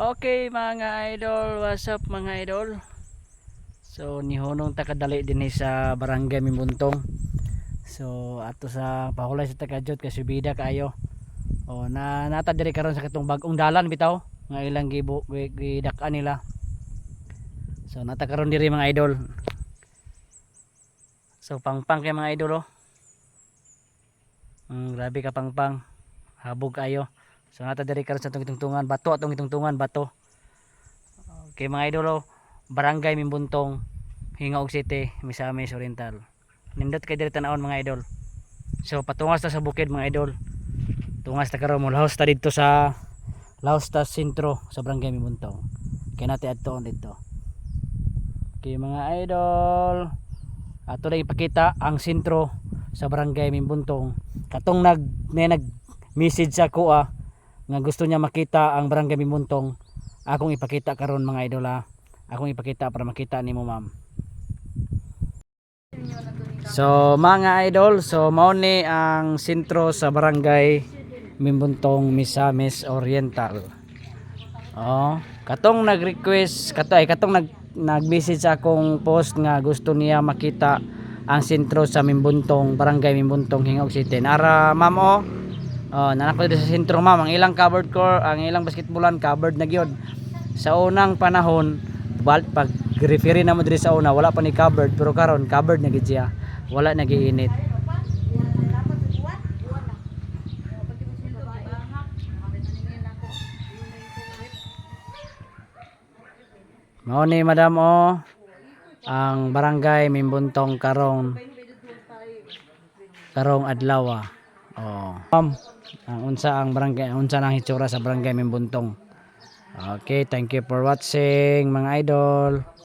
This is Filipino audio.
Okay mga idol, what's up mga idol? So nihunong takadali din sa barangay Mimuntong. So ato sa pahulay sa takajot kasi bida kayo. O na nata diri karon sa katong bag-ong dalan bitaw nga ilang gidak-an nila. So nata karon diri mga idol. So pangpang kay mga idol oh. Grabe ka pangpang. Habog kayo. So nata diri karon sa tungtungan bato atong tungtungan bato. Okay mga idol oh, barangay Mimuntong, Hingaog City, Misamis Oriental. Nindot kay diri tan-awon mga idol. So patungas ta sa bukid mga idol. Tungas ta karon mo lahos ta dito sa lahos ta sentro sa barangay Mimuntong. Kay nati adtoon dito. Okay mga idol, ato na ipakita ang sentro sa barangay Mimuntong. Katong nag message sa ko nga gusto niya makita ang barangay Mimuntong. Akong ipakita karon mga idol Akong ipakita para makita nimo ma'am. So mga idol, so mao ni ang sentro sa barangay Mimuntong, Misamis Oriental. Oh, katong nag-request, katong nag-message sa akong post nga gusto niya makita ang sentro sa Mimuntong, barangay Mimuntong, Hingaog City. Nara ma'am oh. Oh, nanako dito sa sentro ma'am, ang ilang covered court, ang ilang basketballan covered na gyud. Sa unang panahon, pag referee na mo diri sa una, wala pa ni covered, pero karon covered na gid siya. Wala nagiinit. Mao ni madam oh, ang barangay Mimuntong karong adlaw. Oh. Ang unsa ang barangay, unsa nang hitsura sa barangay Mimuntong. Okay, thank you for watching mga idol.